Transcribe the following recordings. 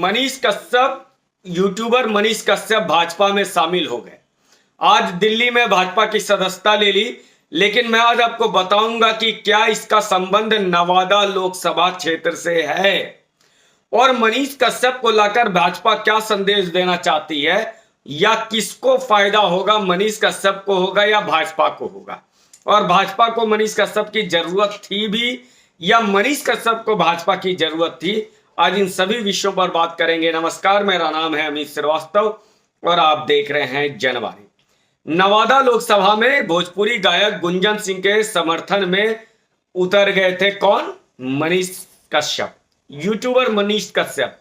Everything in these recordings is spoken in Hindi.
मनीष कश्यप, यूट्यूबर मनीष कश्यप भाजपा में शामिल हो गए। आज दिल्ली में भाजपा की सदस्यता ले ली, लेकिन मैं आज आपको बताऊंगा कि क्या इसका संबंध नवादा लोकसभा क्षेत्र से है और मनीष कश्यप को लाकर भाजपा क्या संदेश देना चाहती है, या किसको फायदा होगा, मनीष कश्यप को होगा या भाजपा को होगा, और भाजपा को मनीष कश्यप की जरूरत थी भी या मनीष कश्यप को भाजपा की जरूरत थी। आज इन सभी विषयों पर बात करेंगे। नमस्कार, मेरा नाम है अमित श्रीवास्तव और आप देख रहे हैं जनवाणी। नवादा लोकसभा में भोजपुरी गायक गुंजन सिंह के समर्थन में उतर गए थे कौन? मनीष कश्यप, यूट्यूबर मनीष कश्यप।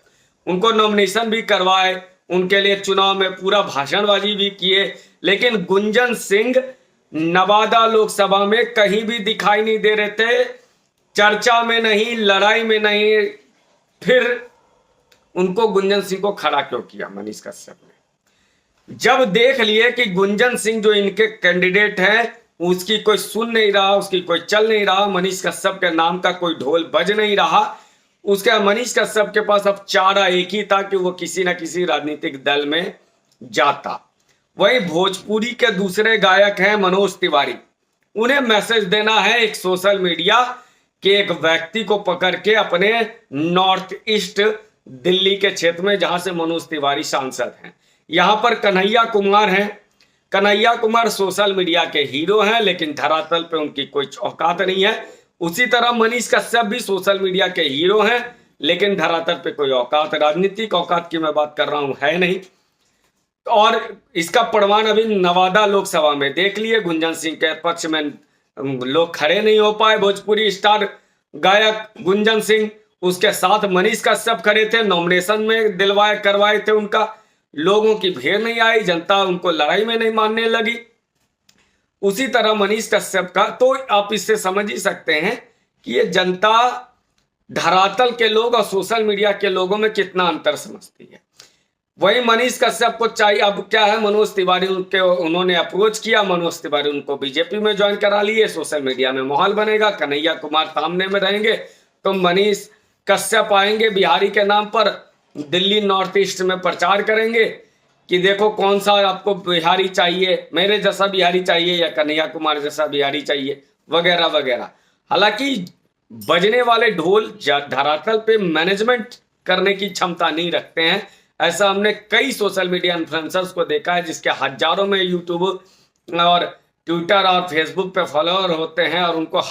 उनको नॉमिनेशन भी करवाए, उनके लिए चुनाव में पूरा भाषणबाजी भी किए, लेकिन गुंजन सिंह नवादा लोकसभा में कहीं भी दिखाई नहीं दे रहे थे, चर्चा में नहीं, लड़ाई में नहीं। फिर उनको गुंजन सिंह को खड़ा क्यों किया मनीष कश्यप ने? जब देख लिए कि गुंजन सिंह जो इनके कैंडिडेट हैं उसकी कोई सुन नहीं रहा, उसकी कोई चल नहीं रहा, मनीष कश्यप के नाम का कोई ढोल बज नहीं रहा, उसके मनीष कश्यप के पास अब चारा एक ही था कि वो किसी न किसी राजनीतिक दल में जाता। वही भोजपुरी के दूसरे गायक हैं मनोज तिवारी। उन्हें मैसेज देना है एक सोशल मीडिया के एक व्यक्ति को पकड़ के अपने नॉर्थ ईस्ट दिल्ली के क्षेत्र में, जहां से मनोज तिवारी सांसद हैं। यहां पर कन्हैया कुमार हैं। कन्हैया कुमार सोशल मीडिया के हीरो हैं, लेकिन धरातल पे उनकी कोई औकात नहीं है। उसी तरह मनीष कश्यप भी सोशल मीडिया के हीरो हैं, लेकिन धरातल पे कोई औकात, राजनीतिक औकात की मैं बात कर रहा हूं, है नहीं। और इसका प्रमाण अभी नवादा लोकसभा में देख लिए। गुंजन सिंह के पक्ष में लोग खड़े नहीं हो पाए। भोजपुरी स्टार गायक गुंजन सिंह, उसके साथ मनीष कश्यप खड़े थे, नॉमिनेशन में दिलवाए करवाए थे उनका, लोगों की भीड़ नहीं आई, जनता उनको लड़ाई में नहीं मानने लगी। उसी तरह मनीष कश्यप का, तो आप इससे समझ ही सकते हैं कि ये जनता धरातल के लोग और सोशल मीडिया के लोगों में कितना अंतर समझती है। वही मनीष कश्यप को चाहिए, अब क्या है, मनोज तिवारी उन्होंने अप्रोच किया, मनोज तिवारी उनको बीजेपी में ज्वाइन करा लिए, सोशल मीडिया में माहौल बनेगा, कन्हैया कुमार सामने में रहेंगे, तो मनीष कश्यप आएंगे बिहारी के नाम पर, दिल्ली नॉर्थ ईस्ट में प्रचार करेंगे कि देखो कौन सा आपको बिहारी चाहिए, मेरे जैसा बिहारी चाहिए या कन्हैया कुमार जैसा बिहारी चाहिए, वगैरह वगैरह। हालांकि बजने वाले ढोल धरातल पे मैनेजमेंट करने की क्षमता नहीं रखते हैं। ऐसा हमने कई सोशल मीडिया इन्फ्लुएंसर्स को देखा है, जिसके हजारों में यूट्यूब और ट्विटर और फेसबुक पे फॉलोअर होते हैं और उनको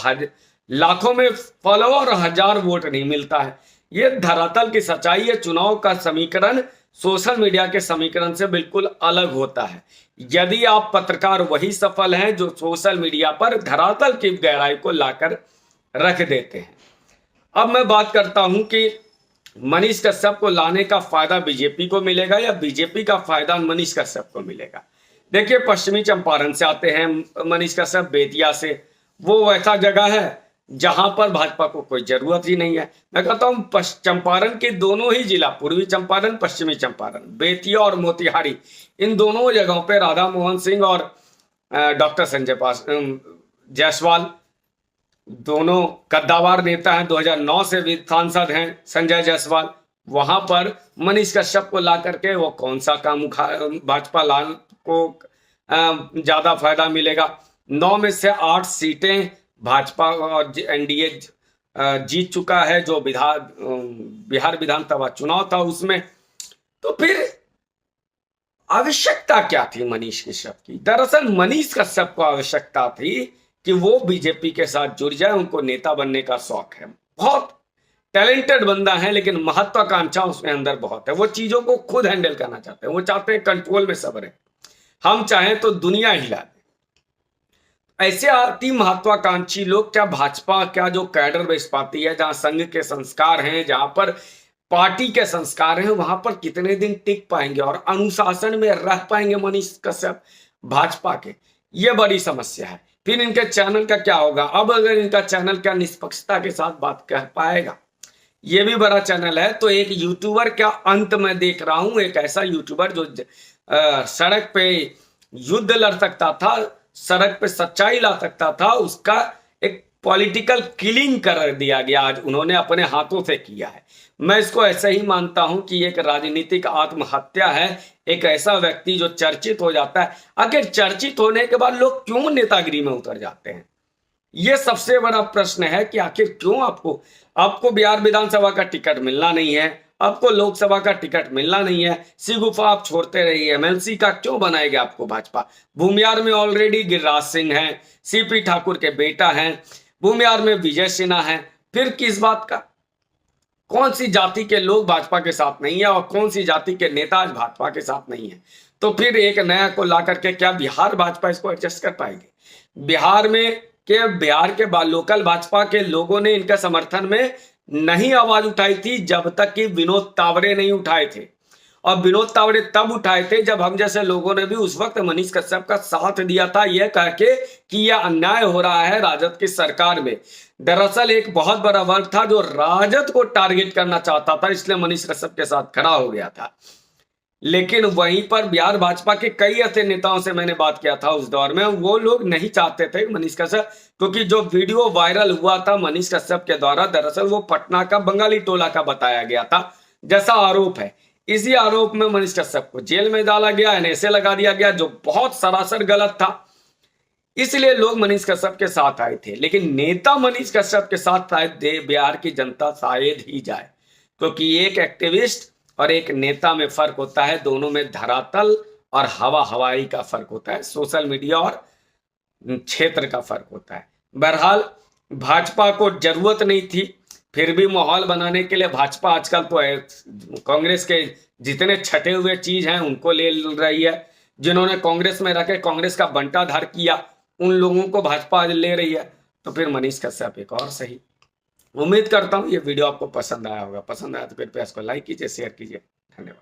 लाखों में फॉलोअर और हजार वोट नहीं मिलता है। ये धरातल की सच्चाई है। चुनाव का समीकरण सोशल मीडिया के समीकरण से बिल्कुल अलग होता है। यदि आप पत्रकार वही सफल हैं जो सोशल मीडिया पर धरातल की गहराई को लाकर रख देते हैं। अब मैं बात करता हूं कि मनीष कश्यप को लाने का फायदा बीजेपी को मिलेगा या बीजेपी का फायदा मनीष कश्यप को मिलेगा। देखिए, पश्चिमी चंपारण से आते हैं मनीष कश्यप, बेतिया से। वो ऐसा जगह है जहां पर भाजपा को कोई जरूरत ही नहीं है। मैं कहता हूं चंपारण के दोनों ही जिला, पूर्वी चंपारण, पश्चिमी चंपारण, बेतिया और मोतिहारी, इन दोनों जगहों पर राधा मोहन सिंह और डॉक्टर संजय जायसवाल, दोनों कद्दावर नेता हैं, 2009 से भी सांसद हैं संजय जायसवाल। वहां पर मनीष कश्यप को ला करके वो कौन सा काम भाजपा लाल को ज्यादा फायदा मिलेगा। 9 में से 8 सीटें भाजपा और एनडीए जीत चुका है, जो बिहार विधानसभा चुनाव था उसमें। तो फिर आवश्यकता क्या थी मनीष कश्यप की? दरअसल मनीष कश्यप को आवश्यकता थी कि वो बीजेपी के साथ जुड़ जाए। उनको नेता बनने का शौक है, बहुत टैलेंटेड बंदा है, लेकिन महत्वाकांक्षा उसके अंदर बहुत है। वो चीजों को खुद हैंडल करना चाहते हैं, वो चाहते हैं कंट्रोल में सब रहे, हम चाहें तो दुनिया हिला दे। ऐसे अति महत्वाकांक्षी लोग, क्या भाजपा, क्या जो कैडर बेस पाती है, जहां संघ के संस्कार हैं, जहां पर पार्टी के संस्कार हैं, वहां पर कितने दिन टिक पाएंगे और अनुशासन में रह पाएंगे मनीष कश्यप भाजपा के? ये बड़ी समस्या है। फिर इनके चैनल का क्या होगा? अब अगर इनका चैनल क्या निष्पक्षता के साथ बात कह पाएगा? ये भी बड़ा चैनल है। तो एक यूट्यूबर क्या अंत में देख रहा हूं, एक ऐसा यूट्यूबर जो सड़क पे युद्ध लड़ सकता था, सड़क पे सच्चाई ला सकता था, उसका एक पॉलिटिकल किलिंग कर दिया गया। आज उन्होंने अपने हाथों से किया है। मैं इसको ऐसे ही मानता हूं कि एक राजनीतिक आत्महत्या है। एक ऐसा व्यक्ति जो चर्चित हो जाता है, आखिर चर्चित होने के बाद लोग क्यों नेतागिरी में उतर जाते हैं? ये सबसे बड़ा प्रश्न है कि आखिर क्यों आपको बिहार विधानसभा का टिकट मिलना नहीं है, आपको लोकसभा का टिकट मिलना नहीं है, सिगुफा आप छोड़ते रहिए, एमएलसी का क्यों बनाएगी आपको भाजपा? भूमिहार में ऑलरेडी गिरिराज सिंह हैं, सीपी ठाकुर के बेटा हैं, भूमिहार में विजय सिन्हा है, फिर किस बात का? कौन सी जाति के लोग भाजपा के साथ नहीं है और कौन सी जाति के नेता आज भाजपा के साथ नहीं है? तो फिर एक नया को ला करके क्या बिहार भाजपा इसको एडजस्ट कर पाएगी? बिहार के लोकल भाजपा के लोगों ने इनके समर्थन में नहीं आवाज उठाई थी जब तक कि विनोद तावड़े नहीं उठाए थे। और विनोद तावड़े तब उठाए थे जब हम जैसे लोगों ने भी उस वक्त मनीष कश्यप का साथ दिया था, यह कह के कि यह अन्याय हो रहा है राजद की सरकार में। दरअसल एक बहुत बड़ा वर्ग था जो राजद को टारगेट करना चाहता था, इसलिए मनीष कश्यप के साथ खड़ा हो गया था। लेकिन वहीं पर बिहार भाजपा के कई ऐसे नेताओं से मैंने बात किया था उस दौर में, वो लोग नहीं चाहते थे मनीष कश्यप, क्योंकि जो वीडियो वायरल हुआ था मनीष कश्यप के द्वारा, दरअसल वो पटना का बंगाली टोला का बताया गया था जैसा आरोप है। इसी आरोप में मनीष कश्यप को जेल में डाला गया, एनएसए लगा दिया गया, जो बहुत सरासर गलत था। इसलिए लोग मनीष कश्यप के साथ आए थे, लेकिन नेता मनीष कश्यप के साथ शायद बिहार की जनता शायद ही जाए, क्योंकि एक एक्टिविस्ट और एक नेता में फर्क होता है, दोनों में धरातल और हवाई का फर्क होता है, सोशल मीडिया और क्षेत्र का फर्क होता है। बहरहाल भाजपा को जरूरत नहीं थी, फिर भी माहौल बनाने के लिए भाजपा आजकल तो कांग्रेस के जितने छटे हुए चीज हैं उनको ले रही है। जिन्होंने कांग्रेस में रखे, कांग्रेस का बंटाधार किया, उन लोगों को भाजपा आज ले रही है। तो फिर मनीष कश्यप एक और सही। उम्मीद करता हूं ये वीडियो आपको पसंद आया होगा। पसंद आया तो फिर इसको लाइक कीजिए, शेयर कीजिए। धन्यवाद।